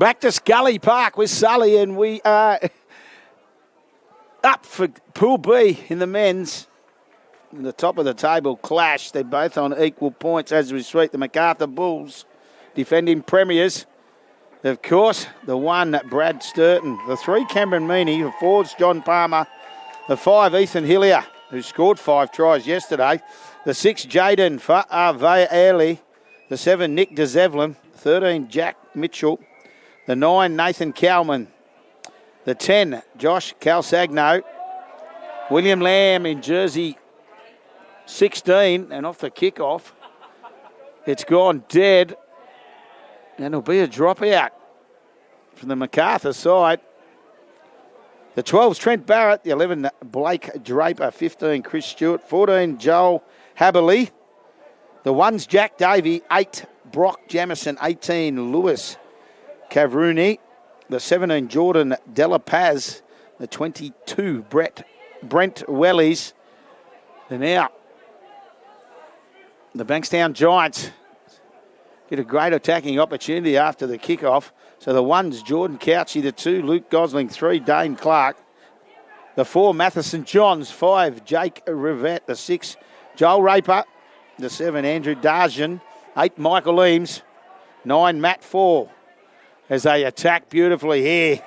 Back to Scully Park with Sully, and we are up for Pool B in the men's. In the top of the table clash. They're both on equal points as we speak. The Macarthur Bulls, defending premiers. Of course, the 1, Brad Sturton. The 3, Cameron Meaney. The 4's John Palmer. The 5, Ethan Hillier, who scored 5 tries yesterday. The 6, Jaden Fa'ave-Airley. The 7, Nick DeZevlin. 13, Jack Mitchell. The 9, Nathan Cowman. The 10, Josh Calsagno. William Lamb in jersey 16, and off the kickoff, it's gone dead, and it'll be a dropout from the Macarthur side. The 12's Trent Barrett, the 11, Blake Draper, 15, Chris Stewart, 14, Joel Haberley. The 1's Jack Davey, 8, Brock Jamison, 18, Lewis Cavruni. The 17, Jordan Delapaz. The 22, Brent Wellies. And now, the Bankstown Giants get a great attacking opportunity after the kickoff. So the 1's Jordan Couchy, the 2, Luke Gosling, 3, Dane Clark. The 4, Matheson Johns, 5, Jake Rivette, the 6, Joel Raper, the 7, Andrew Darjan, 8, Michael Eames, 9, Matt 4. As they attack beautifully here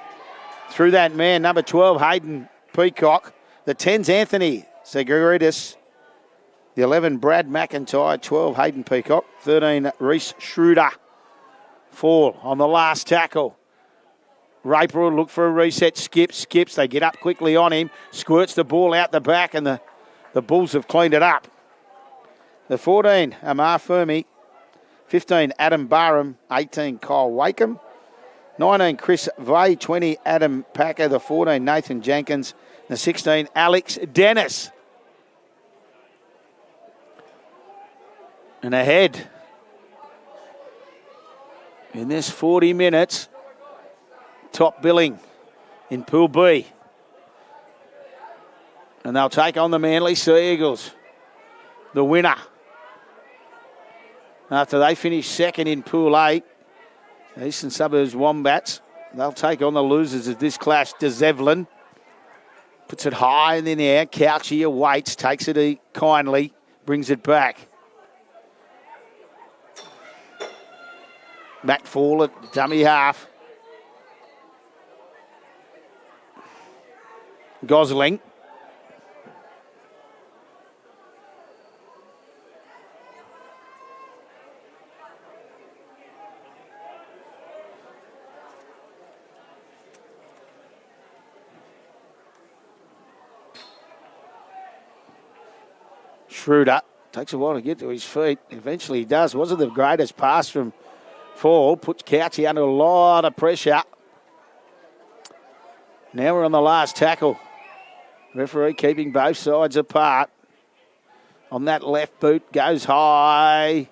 through that man, number 12, Hayden Peacock. The 10's Anthony Seguritis. The 11, Brad McIntyre. 12, Hayden Peacock. 13, Reese Schroeder. Fall on the last tackle. Raper will look for a reset. Skips. They get up quickly on him. Squirts the ball out the back, and the Bulls have cleaned it up. The 14, Amar Fermi. 15, Adam Barham. 18, Kyle Wakeham. 19, Chris Vay. 20, Adam Packer. The 14, Nathan Jenkins. The 16, Alex Dennis. And ahead in this 40 minutes, top billing in Pool B. And they'll take on the Manly Sea Eagles, the winner. After they finish second in Pool A, Eastern Suburbs Wombats, they'll take on the losers of this clash. DeZevlin puts it high in the air. Couchy awaits, takes it kindly, brings it back. Matt Fall at dummy half. Gosling. Schroeder takes a while to get to his feet. Eventually he does. Wasn't the greatest pass from Fall. Puts Couchy under a lot of pressure. Now we're on the last tackle. Referee keeping both sides apart. On that left boot, goes high.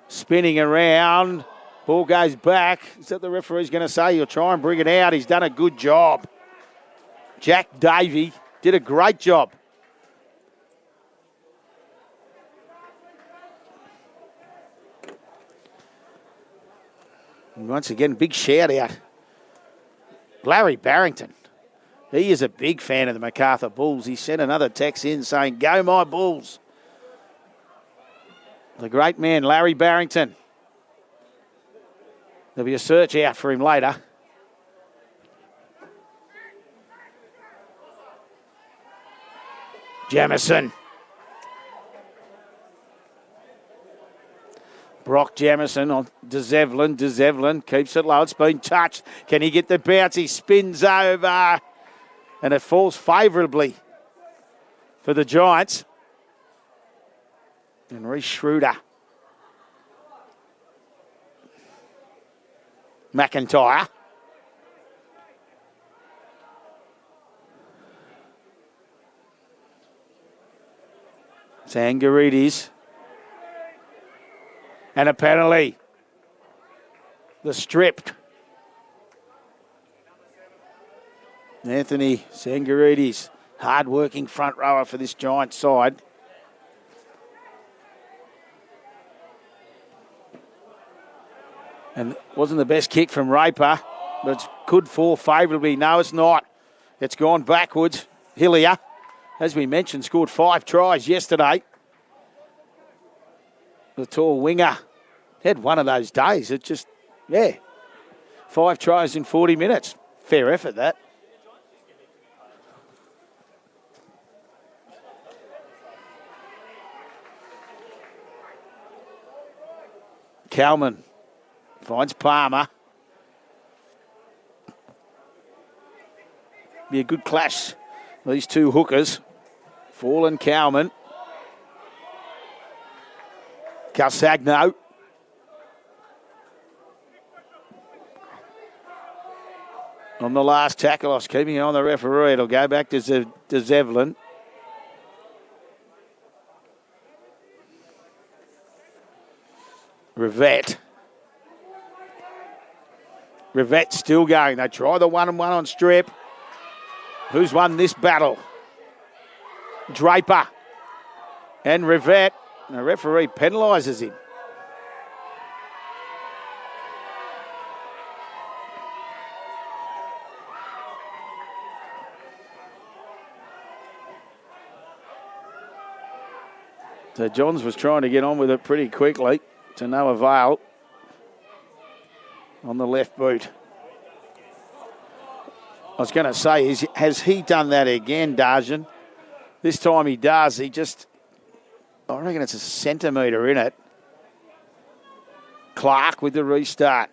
Spinning around. Ball goes back. Is that the referee's going to say? He'll try and bring it out. He's done a good job. Jack Davey did a great job. And once again, big shout out. Larry Barrington. He is a big fan of the Macarthur Bulls. He sent another text in saying, "Go my Bulls." The great man, Larry Barrington. There'll be a search out for him later. Jamison. Brock Jamison on DeZevlin. DeZevlin keeps it low. It's been touched. Can he get the bounce? He spins over. And it falls favourably for the Giants. And Reece Schroeder. McIntyre. Sangarides. And a penalty. The stripped. Anthony Sangarides, hard-working front rower for this Giant side. And it wasn't the best kick from Raper, but it could fall favourably. No, it's not. It's gone backwards. Hillier, as we mentioned, scored 5 tries yesterday. The tall winger had one of those days. It just, 5 tries in 40 minutes. Fair effort, that. Kalman finds Palmer. Be a good clash. These two hookers. Fall and Kalman. Calsagno. On the last tackle, I was keeping on the referee. It'll go back to Zevlin. Rivette still going. They try the 1-on-1 on strip. Who's won this battle? Draper and Rivette. The referee penalises him. So Johns was trying to get on with it pretty quickly, to no avail on the left boot. I was going to say, has he done that again, Darjan? This time he does. I reckon it's a centimetre in it. Clark with the restart.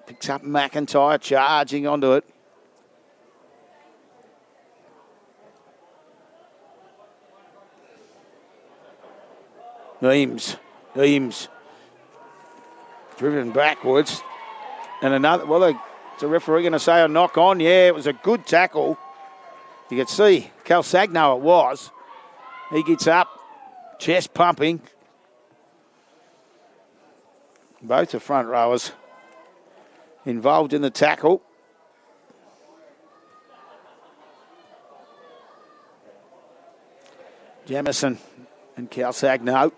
Picks up McIntyre, charging onto it. Eames. Driven backwards. And another, is the referee going to say a knock on? Yeah, it was a good tackle. You can see Calsagno it was. He gets up, chest pumping. Both the front rowers involved in the tackle. Jamison and Calsagno.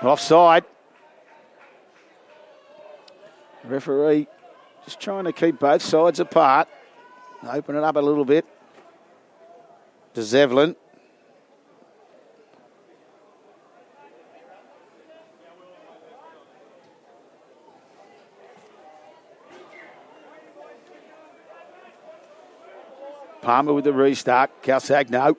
Offside. Referee just trying to keep both sides apart. Open it up a little bit. To Zevlin. Palmer with the restart. Calsagno.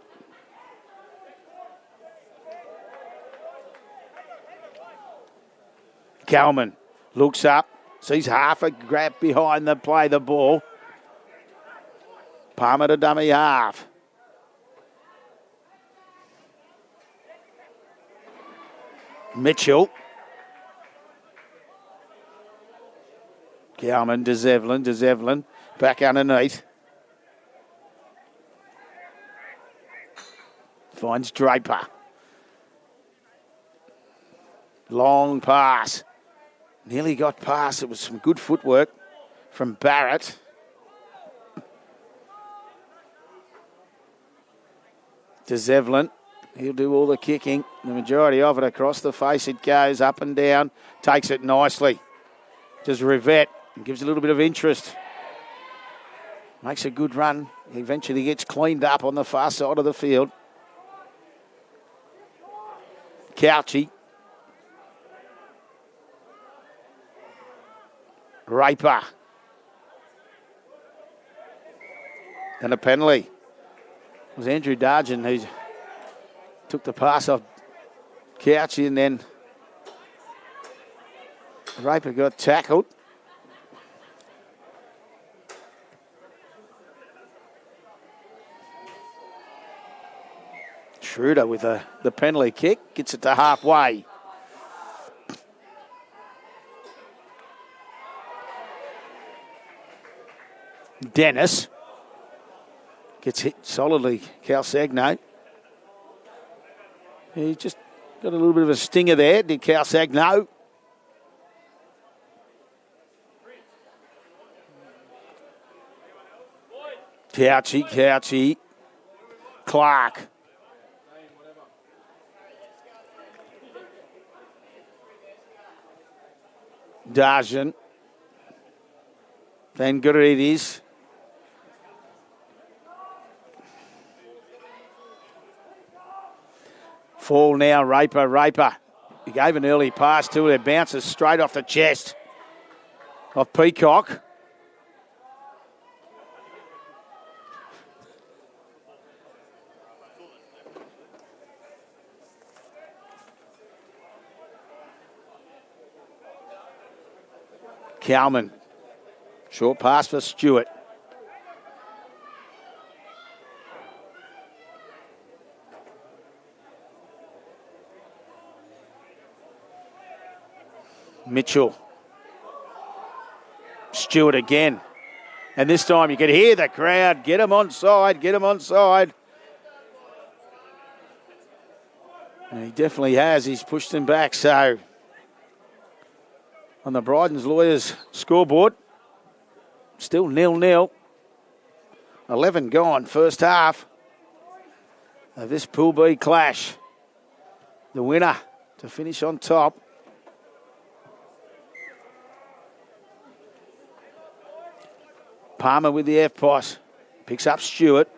Kalman looks up, sees half a grab behind the play, the ball. Palmer to dummy half. Mitchell. Kalman to Zevlin, back underneath. Finds Draper. Long pass. Nearly got past. It was some good footwork from Barrett. To Zevlin. He'll do all the kicking. The majority of it across the face. It goes up and down. Takes it nicely. Does Rivette. Gives a little bit of interest. Makes a good run. He eventually gets cleaned up on the far side of the field. Couchy. Raper. And a penalty. It was Andrew Darjan who took the pass off Couchy, and then Raper got tackled. Schroeder with the penalty kick. Gets it to halfway. Dennis gets hit solidly. Calsagno. He just got a little bit of a stinger there. Did Calsagno. Couchy. Clark. Darjan. Van Gurides. Fall now, Raper. He gave an early pass to it. It bounces straight off the chest of Peacock. Cowman. Short pass for Stewart. Mitchell. Stewart again. And this time you can hear the crowd. Get him onside. And he definitely has. He's pushed him back. So on the Bryden's Lawyers scoreboard, still 0-0. 11 gone, first half of this Pool B clash. The winner to finish on top. Palmer with the F-pass. Picks up Stewart.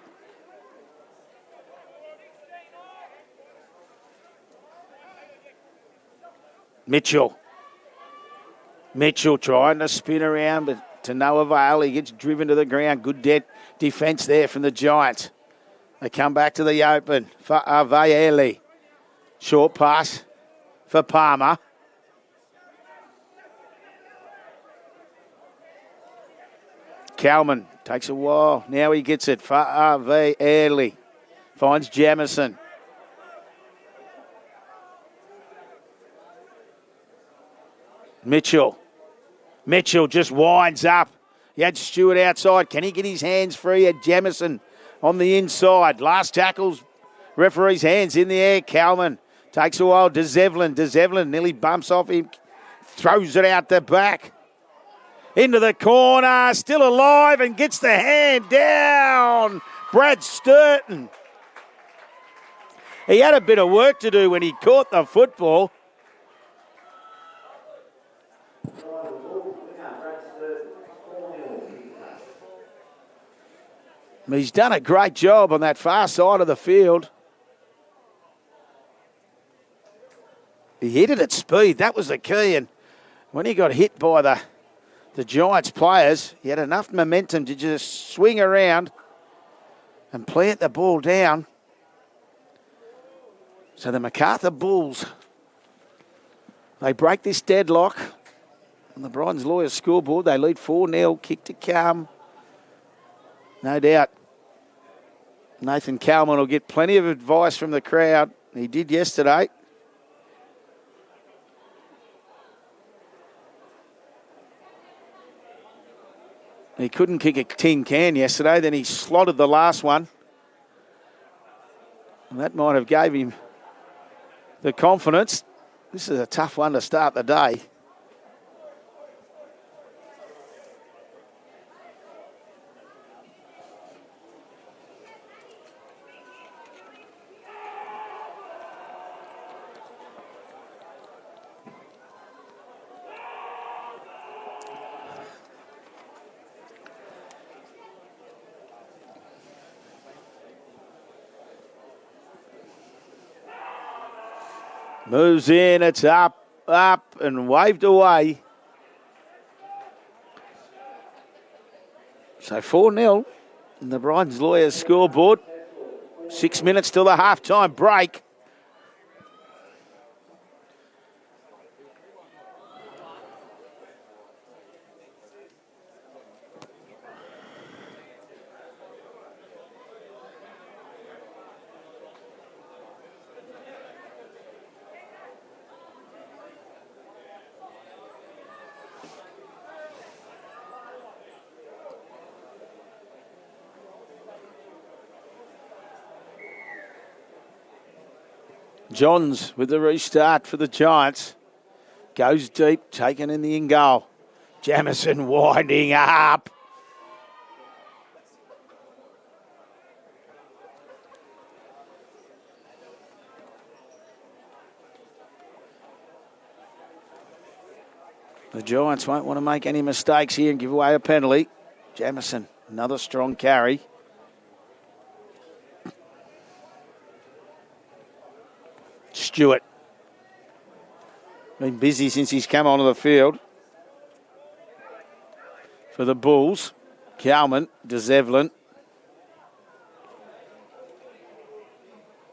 Mitchell trying to spin around, but to no avail. He gets driven to the ground. Good defence there from the Giants. They come back to the open for Vaeli. Short pass for Palmer. Kalman takes a while. Now he gets it for Vaeli. Finds Jamison. Mitchell just winds up. He had Stewart outside. Can he get his hands free? He had Jamison on the inside. Last tackles, referee's hands in the air. Kalman takes a while. DeZevlin nearly bumps off him. Throws it out the back. Into the corner. Still alive and gets the hand down. Brad Sturton. He had a bit of work to do when he caught the football. He's done a great job on that far side of the field. He hit it at speed. That was the key. And when he got hit by the Giants players, he had enough momentum to just swing around and plant the ball down. So the Macarthur Bulls, they break this deadlock on the Bryden's Lawyers scoreboard. They lead 4-0, kick to come. No doubt Nathan Kalman will get plenty of advice from the crowd. He did yesterday. He couldn't kick a tin can yesterday. Then he slotted the last one. And that might have gave him the confidence. This is a tough one to start the day. Moves in, it's up, and waved away. So 4-0 in the Bryden's Lawyers scoreboard. 6 minutes till the halftime break. Johns with the restart for the Giants. Goes deep, taken in the in goal. Jamison winding up. The Giants won't want to make any mistakes here and give away a penalty. Jamison, another strong carry. Stewart. Been busy since he's come onto the field. For the Bulls, Cowman, DeZevlin.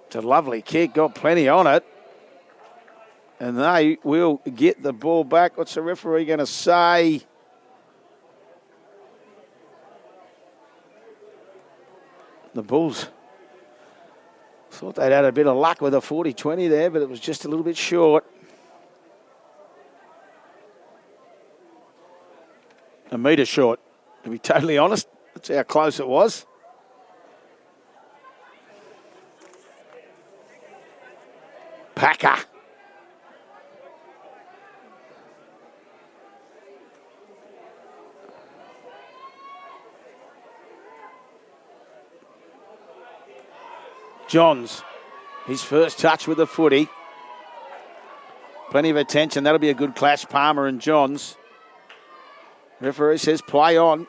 It's a lovely kick, got plenty on it. And they will get the ball back. What's the referee going to say? The Bulls thought they'd had a bit of luck with a 40-20 there, but it was just a little bit short. A metre short, to be totally honest. That's how close it was. Packer. Johns, his first touch with the footy. Plenty of attention. That'll be a good clash, Palmer and Johns. Referee says play on.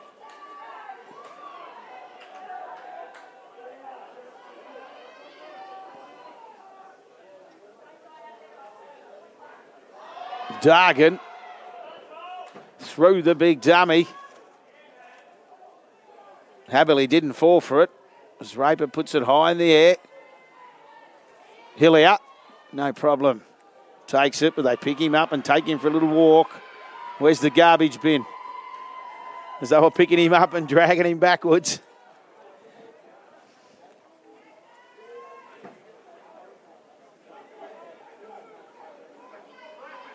Dargan through the big dummy. Haberley didn't fall for it as Raper puts it high in the air. Hillier, no problem. Takes it, but they pick him up and take him for a little walk. Where's the garbage bin? As they were picking him up and dragging him backwards.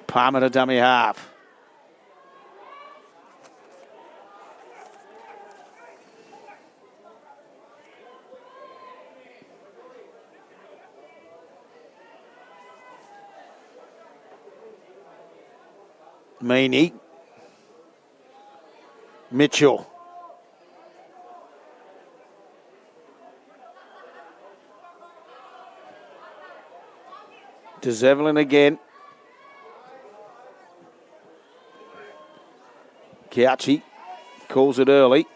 Palmer to dummy half. Meany. Mitchell. DeZevlin again. Couchy calls it early.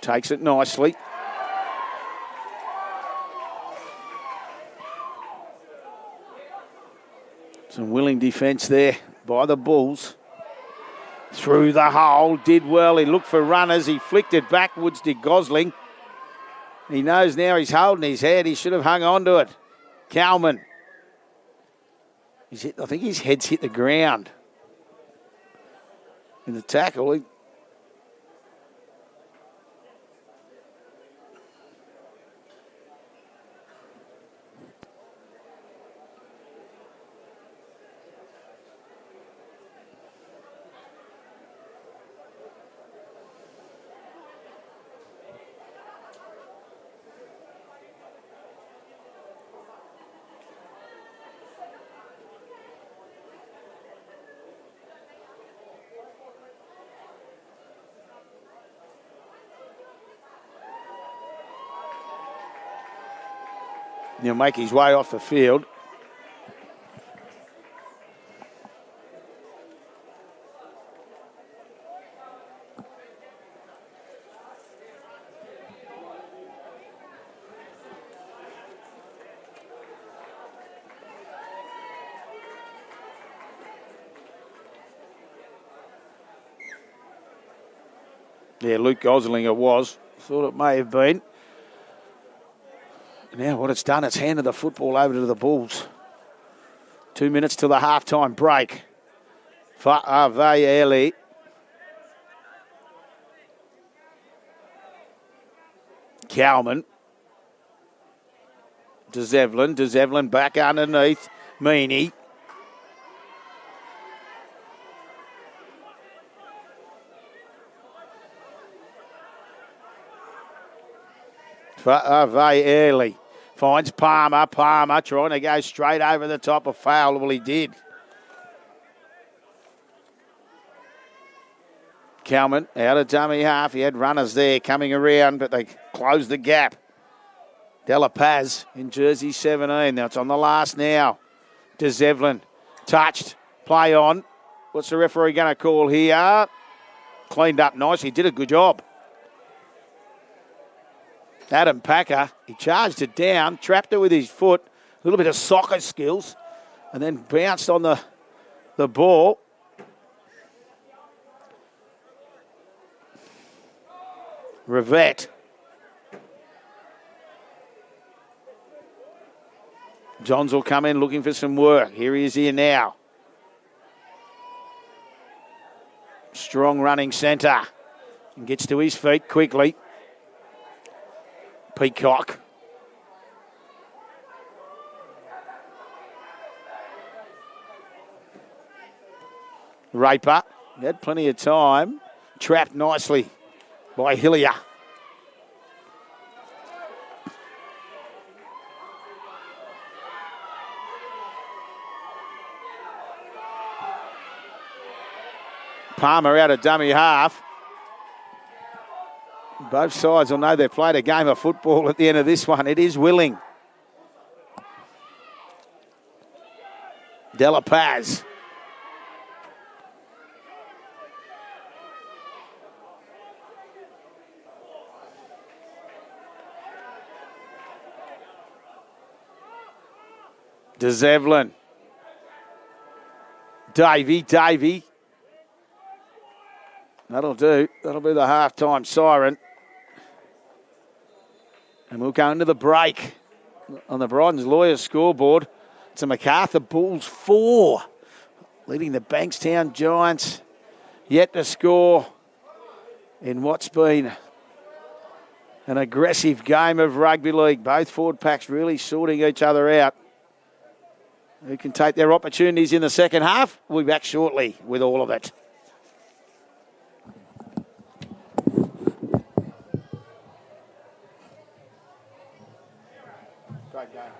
Takes it nicely. Some willing defence there by the Bulls. Through the hole, did well. He looked for runners. He flicked it backwards to Gosling. He knows now he's holding his head. He should have hung on to it. Cowman. I think his head's hit the ground in the tackle. He'll make his way off the field. Yeah, Luke Gosling it was. Thought it may have been. Now what it's done, it's handed the football over to the Bulls. 2 minutes to the halftime break. Fa'avayeli. Cowman. DeZevlin back underneath. Meany. Fa'avayeli. Finds Palmer. Palmer trying to go straight over the top of foul. Well, he did. Cowman out of dummy half. He had runners there coming around, but they closed the gap. Della Paz in jersey 17. Now it's on the last now. DeZevlin touched. Play on. What's the referee going to call here? Cleaned up nicely. Did a good job. Adam Packer, he charged it down, trapped it with his foot, a little bit of soccer skills, and then bounced on the ball. Rivette. Johns will come in looking for some work. Here he is here now. Strong running centre. And gets to his feet quickly. Peacock. Raper. He had plenty of time. Trapped nicely by Hillier. Palmer out of dummy half. Both sides will know they've played a game of football at the end of this one. It is Willing. Della Paz. DeZevlin. Davey. That'll do. That'll be the halftime siren. And we'll go into the break on the Brighton's Lawyers scoreboard. It's a Macarthur Bulls 4, leading the Bankstown Giants yet to score in what's been an aggressive game of rugby league. Both forward packs really sorting each other out. Who can take their opportunities in the second half? We'll be back shortly with all of it. Great game.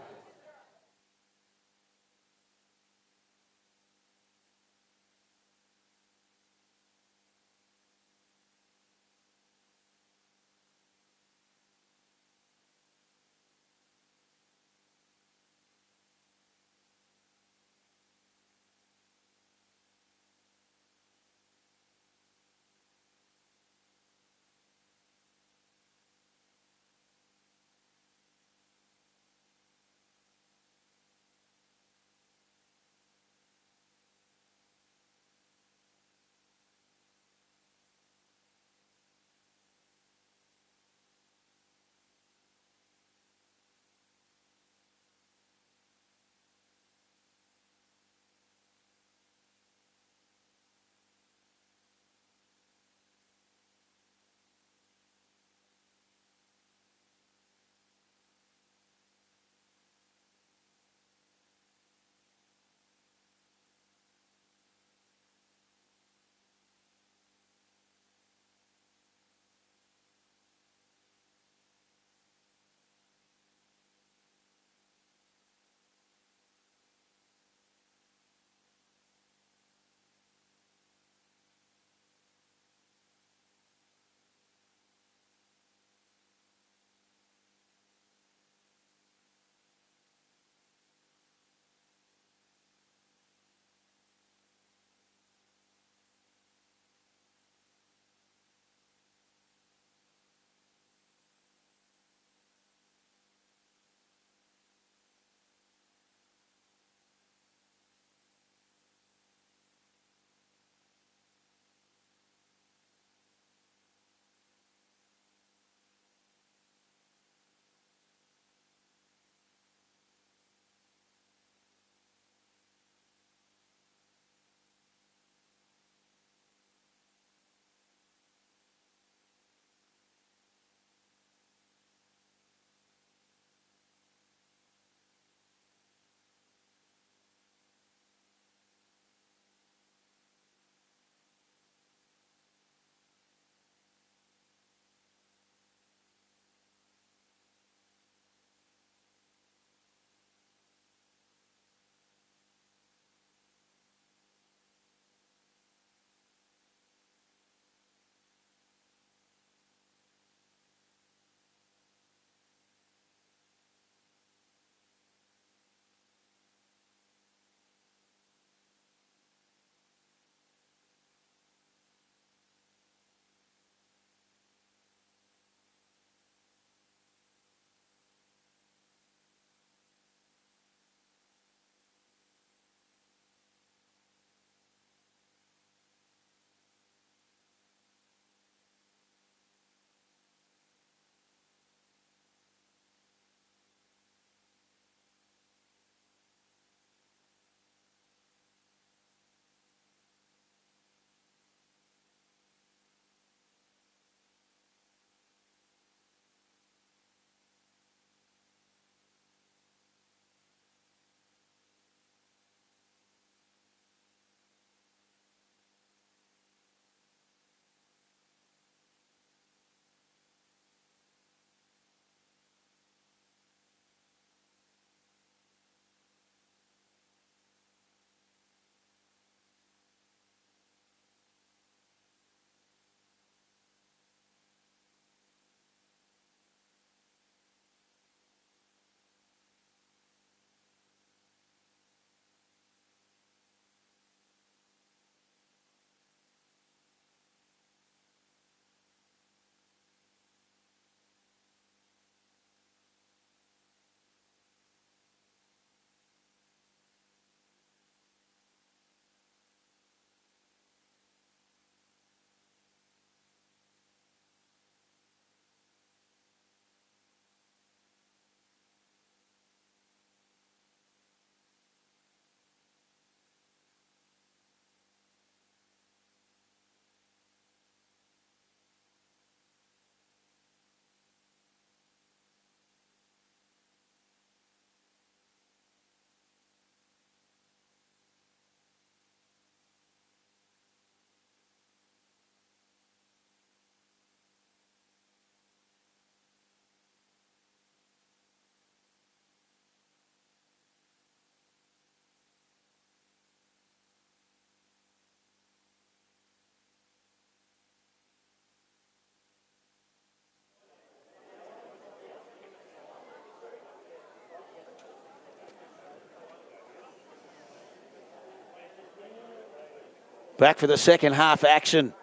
Back for the second half action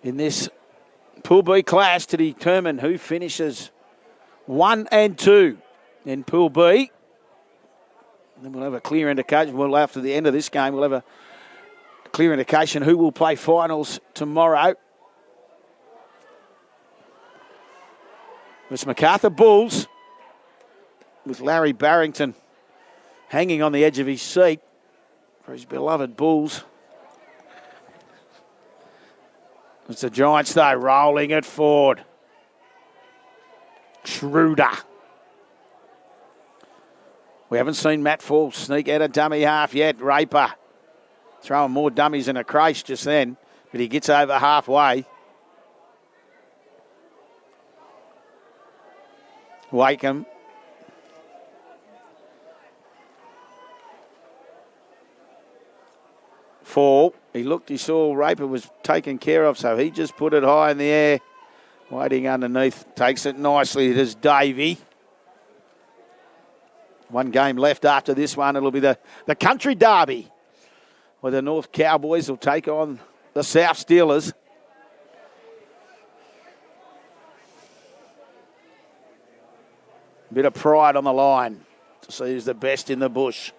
in this Pool B clash to determine who finishes 1 and 2 in Pool B. And then we'll have a clear indication. Well, after the end of this game, we'll have a clear indication who will play finals tomorrow. It's Macarthur Bulls with Larry Barrington hanging on the edge of his seat for his beloved Bulls. It's the Giants, though, rolling it forward. Schroeder. We haven't seen Matt Fall sneak out a dummy half yet. Raper throwing more dummies than a creche just then, but he gets over halfway. Wakeham. Fall. He saw Raper was taken care of, so he just put it high in the air. Waiting underneath. Takes it nicely. There's Davey. One game left after this one. It'll be the Country Derby, where the North Cowboys will take on the South Steelers. Bit of pride on the line to see who's the best in the bush.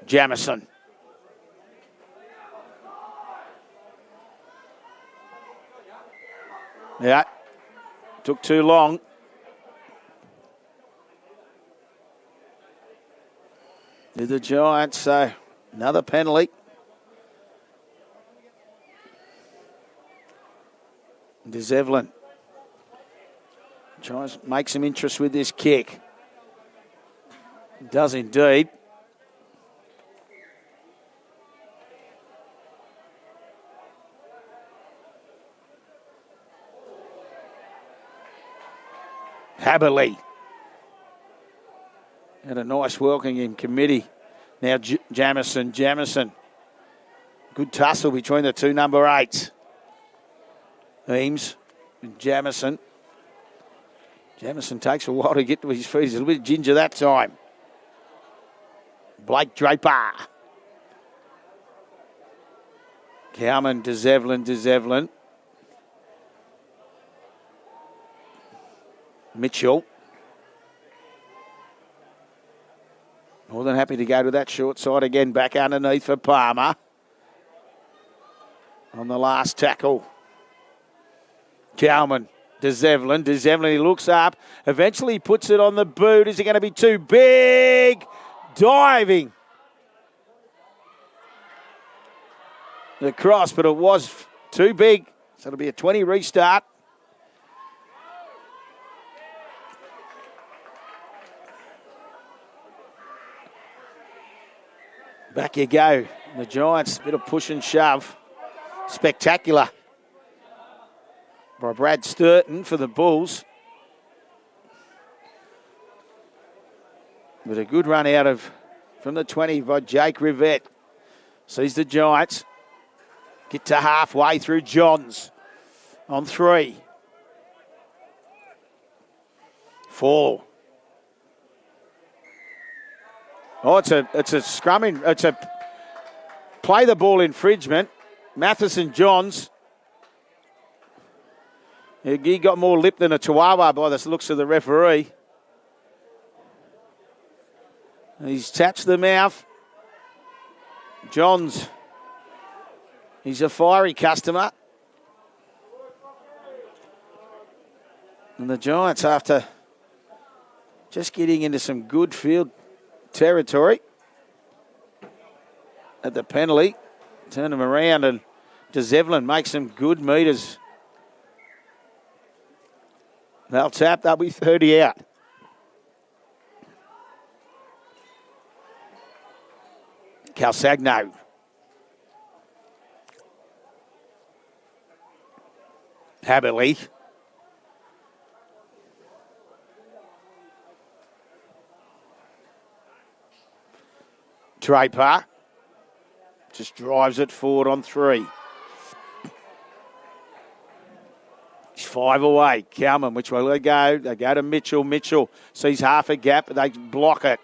Jamison. Yeah, took too long. To the Giants, so another penalty. DeZevlin tries to make some interest with this kick. Does indeed. Haberley. And a nice welcoming committee. Now Jamison. Good tussle between the two number 8s. Eames and Jamison. Jamison takes a while to get to his feet. He's a little bit ginger that time. Blake Draper. Cowman, DeZevlin. Mitchell. More than happy to go to that short side again. Back underneath for Palmer. On the last tackle. Cowman, DeZevlin, he looks up. Eventually puts it on the boot. Is it going to be too big? Diving. The cross, but it was too big. So it'll be a 20 restart. Back you go. The Giants, a bit of push and shove. Spectacular by Brad Sturton for the Bulls. With a good run out from the 20 by Jake Rivette. Sees the Giants get to halfway through Johns on 3. Fall. Oh, it's a scrumming. It's a play the ball infringement. Matheson Johns. He got more lip than a chihuahua by the looks of the referee. He's tapped the mouth. Johns. He's a fiery customer. And the Giants, after just getting into some good field territory at the penalty, turn them around, and DeZevlin makes some good meters. They'll tap, they'll be 30 out. Calsagno. Haberley. Draper just drives it forward on 3. He's 5 away. Cowman, which way they go? They go to Mitchell. Mitchell sees half a gap, but they block it.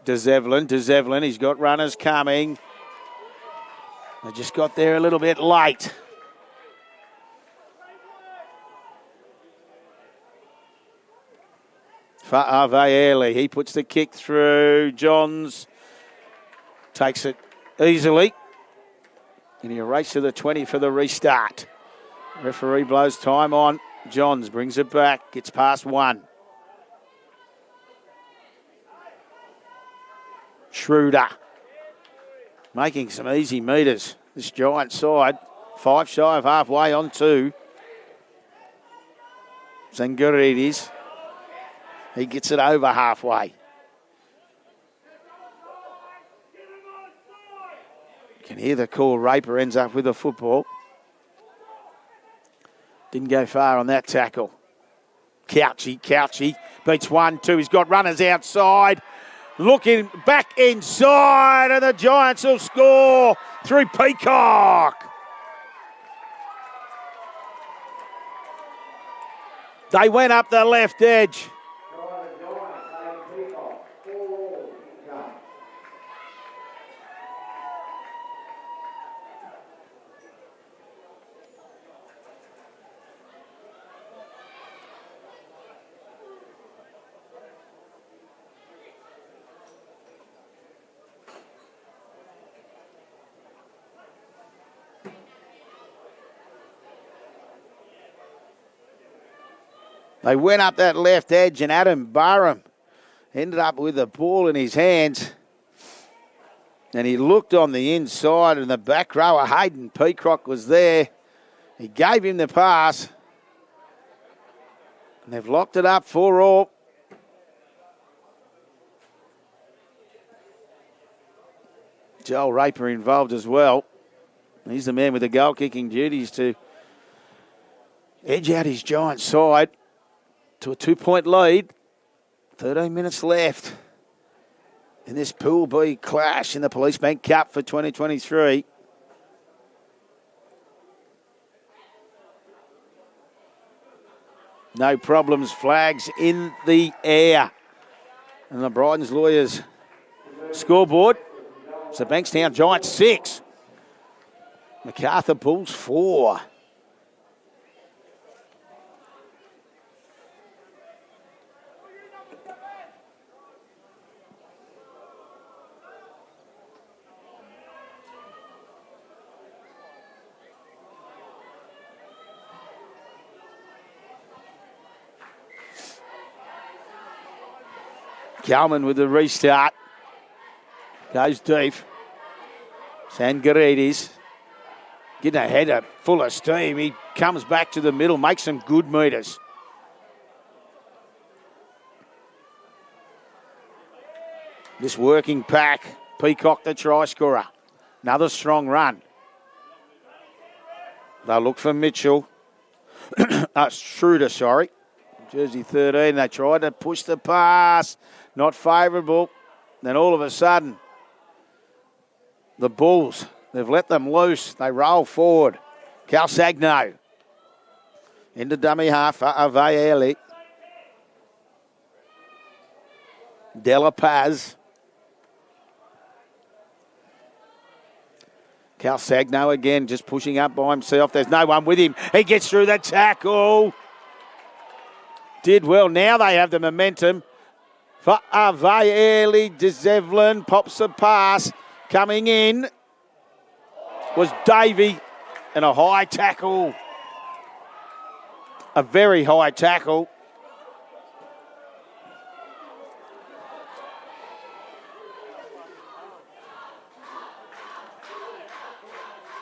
DeZevlin, he's got runners coming. They just got there a little bit late. Fa'avaeli, he puts the kick through. Johns takes it easily. And he races to the 20 for the restart. Referee blows time on. Johns brings it back, gets past one. Schroeder making some easy metres. This Giant side, 5 shy of halfway on 2. Zangaridis. He gets it over halfway. You can hear the call. Raper ends up with the football. Didn't go far on that tackle. Couchy beats 1-2. He's got runners outside. Looking back inside, and the Giants will score through Peacock. They went up the left edge. They went up that left edge, and Adam Barham ended up with the ball in his hands. And he looked on the inside, and the back rower, Hayden Peacock, was there. He gave him the pass. And they've locked it up 4-all. Joel Raper involved as well. He's the man with the goal-kicking duties to edge out his Giant side to a 2-point lead. 13 minutes left in this Pool B clash in the Police Bank Cup for 2023. No problems, flags in the air. And the Brighton's Lawyers scoreboard. So Bankstown Giants 6. Macarthur Bulls 4. Kalman with the restart. Goes deep. Zangaridis getting a header full of steam. He comes back to the middle, makes some good metres. This working pack, Peacock the try scorer. Another strong run. They'll look for Mitchell. Schroeder, sorry. Jersey 13, they tried to push the pass. Not favourable. Then all of a sudden, the Bulls, they've let them loose. They roll forward. Calsagno. Into dummy half, Avaeli. Della Paz. Calsagno again, just pushing up by himself. There's no one with him. He gets through the tackle. Did well. Now they have the momentum. For Avaeli, DeZevlin pops the pass. Coming in was Davey, and a high tackle. A very high tackle.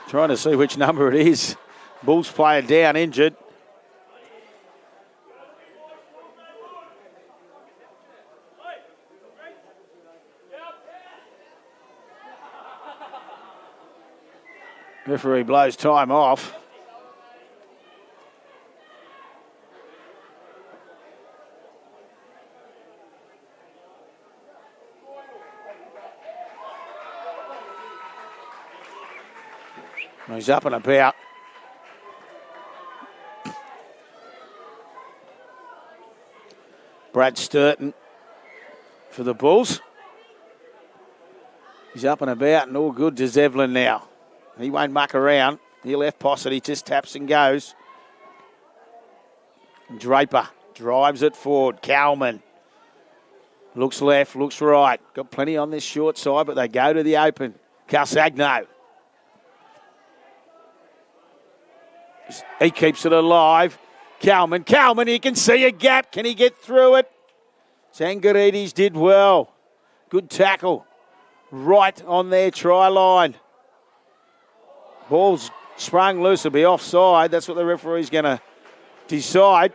Trying to see which number it is. Bulls player down, injured. Referee blows time off. He's up and about. Brad Sturton for the Bulls. He's up and about and all good to Zevlin now. He won't muck around. He left pocket. He just taps and goes. Draper drives it forward. Cowman looks left, looks right. Got plenty on this short side, but they go to the open. Calsagno. He keeps it alive. Cowman, you can see a gap. Can he get through it? Sangarides did well. Good tackle. Right on their try line. Ball's sprung loose. It'll be offside. That's what the referee's going to decide.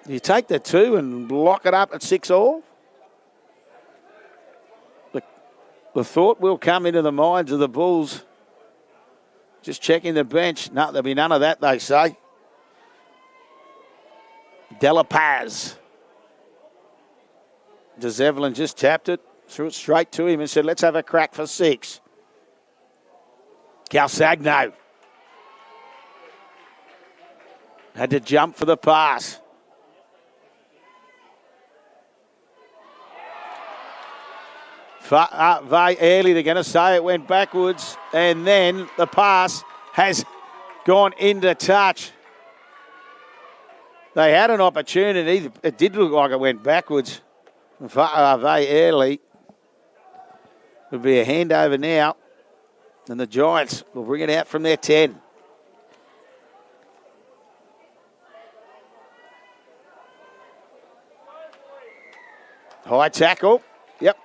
You take the 2 and lock it up at 6-all? The thought will come into the minds of the Bulls. Just checking the bench. No, there'll be none of that, they say. Della Paz. DeZevlin just tapped it, threw it straight to him and said, let's have a crack for 6. Calsagno had to jump for the pass. Very early, they're going to say it went backwards, and then the pass has gone into touch. They had an opportunity. It did look like it went backwards. Very early. It'll be a handover now, and the Giants will bring it out from their 10. High tackle. Yep.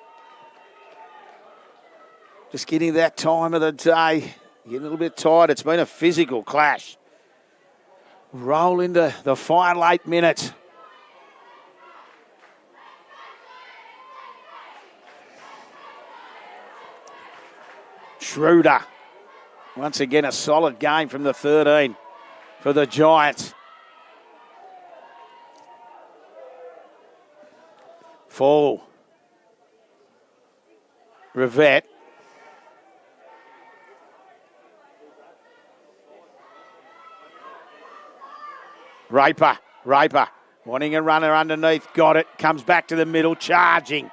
Just getting that time of the day. Getting a little bit tired. It's been a physical clash. Roll into the final 8 minutes. Schroeder. Once again, a solid game from the 13 for the Giants. Fall. Rivette. Raper, wanting a runner underneath, got it, comes back to the middle, charging.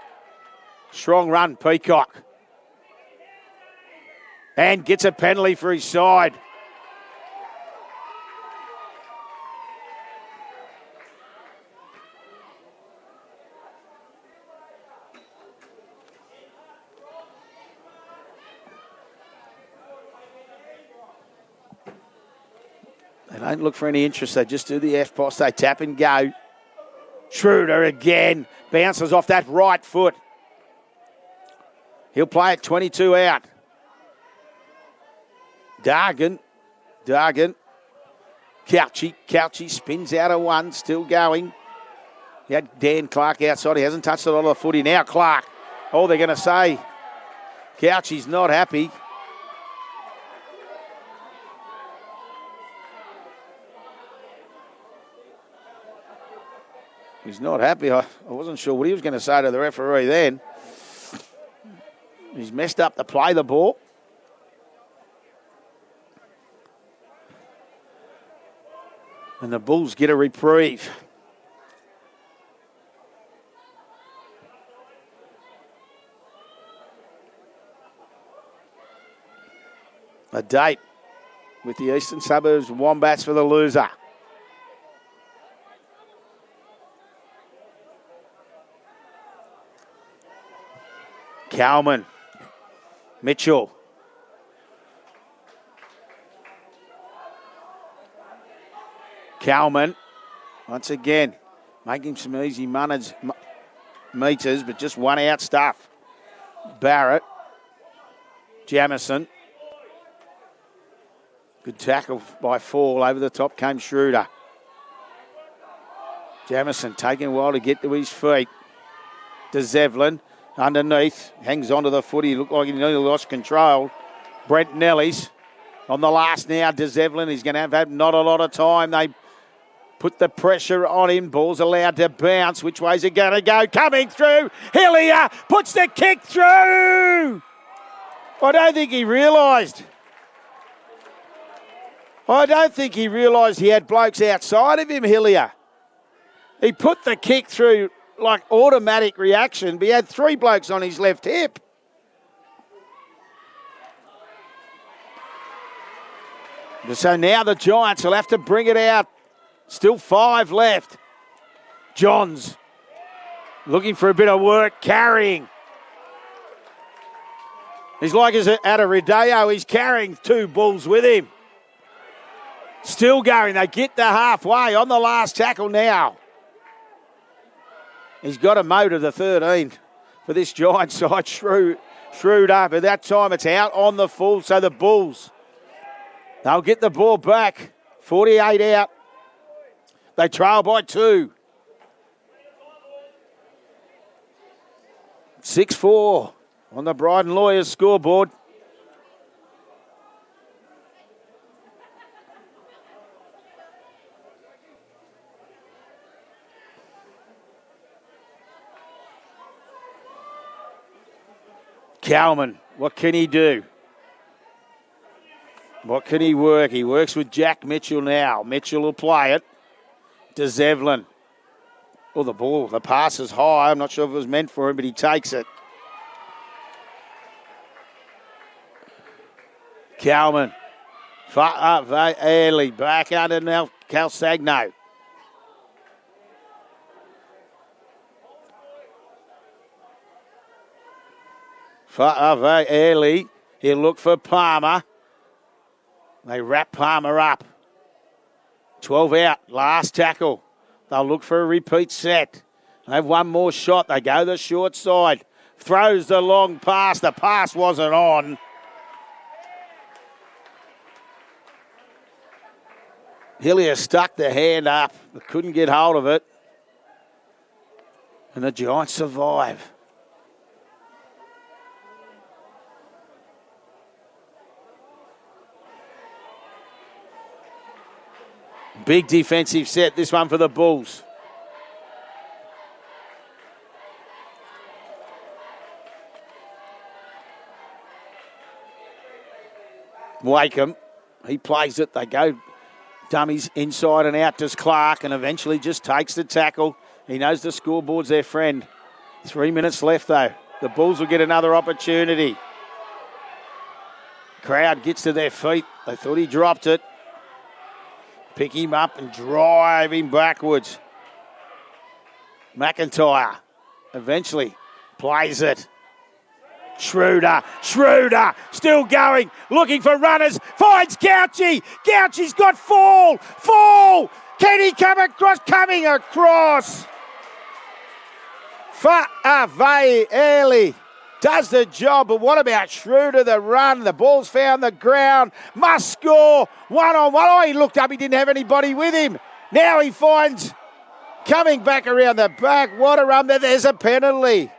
Strong run, Peacock. And gets a penalty for his side. They don't look for any interest. They just do the F-post. They tap and go. Schroeder again. Bounces off that right foot. He'll play it 22 out. Dargan. Couchy spins out of one. Still going. He had Dan Clark outside. He hasn't touched a lot of the footy. Now Clark. Oh, they're going to say Couchy's not happy. He's not happy. I wasn't sure what he was going to say to the referee then. He's messed up to play the ball. And the Bulls get a reprieve. A date with the Eastern Suburbs Wombats for the loser. Cowman. Mitchell. Cowman. Once again, making some easy meters, but just one out stuff. Barrett. Jamison. Good tackle by Fall. Over the top came Schroeder. Jamison taking a while to get to his feet. To Zevlin. Underneath, hangs onto the footy. Looked like he nearly lost control. Brent Nellies on the last now. DeZevlin, he's going to have not a lot of time. They put the pressure on him. Ball's allowed to bounce. Which way's it going to go? Coming through. Hillier puts the kick through. I don't think he realised. He had blokes outside of him, Hillier. He put the kick through like automatic reaction, but he had 3 blokes on his left hip. So now the Giants will have to bring it out. Still 5 left. Johns looking for a bit of work, carrying. He's like at a rodeo. He's carrying 2 bulls with him. Still going. They get to halfway on the last tackle now. He's got a motor, the 13, for this Giant side. Shrewd up. At that time, it's out on the full, so the Bulls, they'll get the ball back. 48 out. They trail by 2. 6-4 on the Bryden Lawyers scoreboard. Cowman, what can he do? What can he work? He works with Jack Mitchell now. Mitchell will play it to Zevlin. Oh, the ball, the pass is high. I'm not sure if it was meant for him, but he takes it. Cowman. Early. Back under now. Calsagno. Early. He'll look for Palmer. They wrap Palmer up. 12 out. Last tackle. They'll look for a repeat set. They have one more shot. They go the short side. Throws the long pass. The pass wasn't on. Hillier stuck the hand up, but couldn't get hold of it. And the Giants survive. Big defensive set, this one for the Bulls. Wakeham, he plays it. They go dummies inside and out to Clark and eventually just takes the tackle. He knows the scoreboard's their friend. 3 minutes left, though. The Bulls will get another opportunity. Crowd gets to their feet. They thought he dropped it. Pick him up and drive him backwards. McIntyre eventually plays it. Schroeder, still going, looking for runners, finds Gouchy. Gouchy's got fall. Can he come across? Coming across. Fa'avei early. Does the job, but what about Schroeder, the run? The ball's found the ground. Must score. 1-on-1. Oh, he looked up. He didn't have anybody with him. Now he finds coming back around the back. What a run. There's a penalty.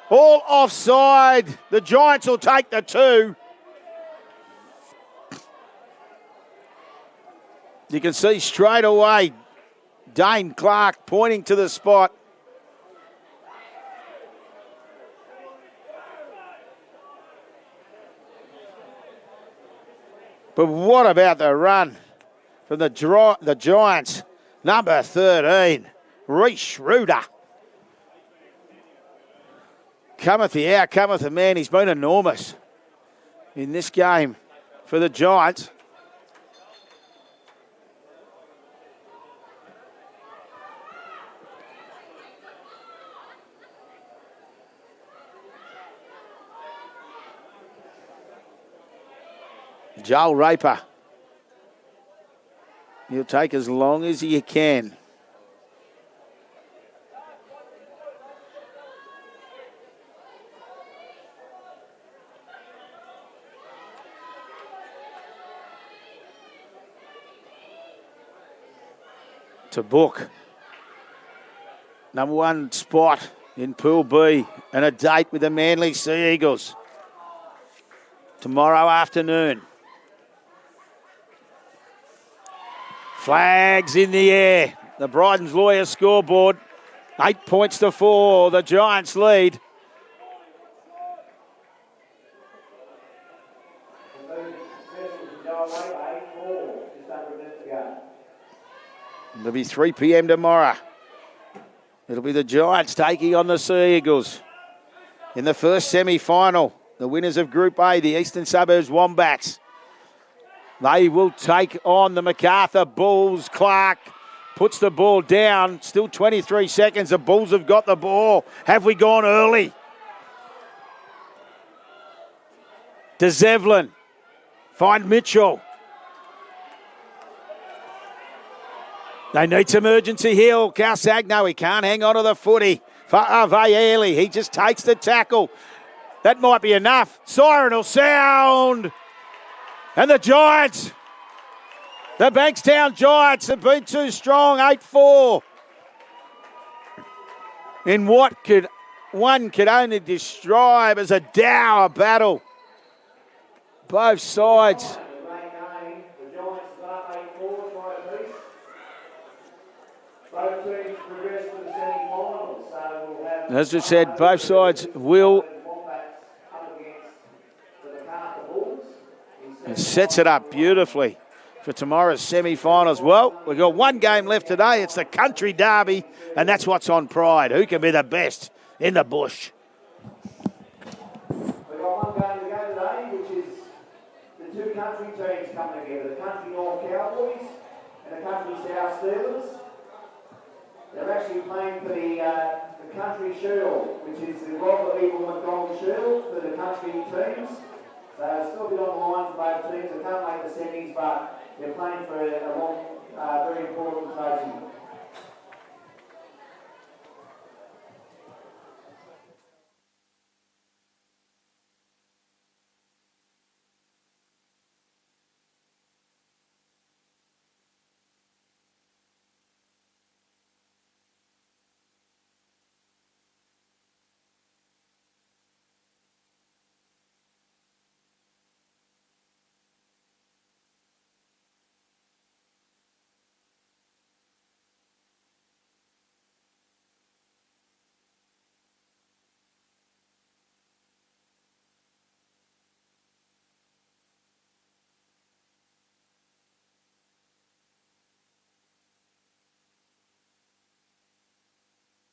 All offside. The Giants will take the 2. You can see straight away Dane Clark pointing to the spot. But what about the run from the Giants? Number 13, Reece Schroeder. Cometh the hour, cometh the man. He's been enormous in this game for the Giants. Joel Raper. He'll take as long as he can. To book number 1 spot in Pool B and a date with the Manly Sea Eagles tomorrow afternoon. Flags in the air. The Bryden's Lawyers scoreboard. 8 points to 4. The Giants lead. It'll be 3 p.m. tomorrow. It'll be the Giants taking on the Sea Eagles. In the first semi-final, the winners of Group A, the Eastern Suburbs Wombats. They will take on the Macarthur Bulls. Clark puts the ball down. Still 23 seconds. The Bulls have got the ball. Have we gone early? DeZevlin. Find Mitchell. They need some urgency here. Calsagno, he can't hang on to the footy. Vaeli, he just takes the tackle. That might be enough. Siren will sound. And the Giants, the Bankstown Giants have been too strong, 8-4. In what one could only describe as a dour battle. Both sides. As we said, both sides will. It sets it up beautifully for tomorrow's semi-finals. Well, we've got one game left today. It's the country derby, and that's what's on Pride. Who can be the best in the bush? We've got one game to go today, which is the two country teams coming together, the Country North Cowboys and the Country South Steelers. They're actually playing for the Country Shield, which is the Robert Eagle McDonald Shield for the country teams. So it's still a bit on the line for both teams. They can't make the semis, but they're playing for a long, very important trophy.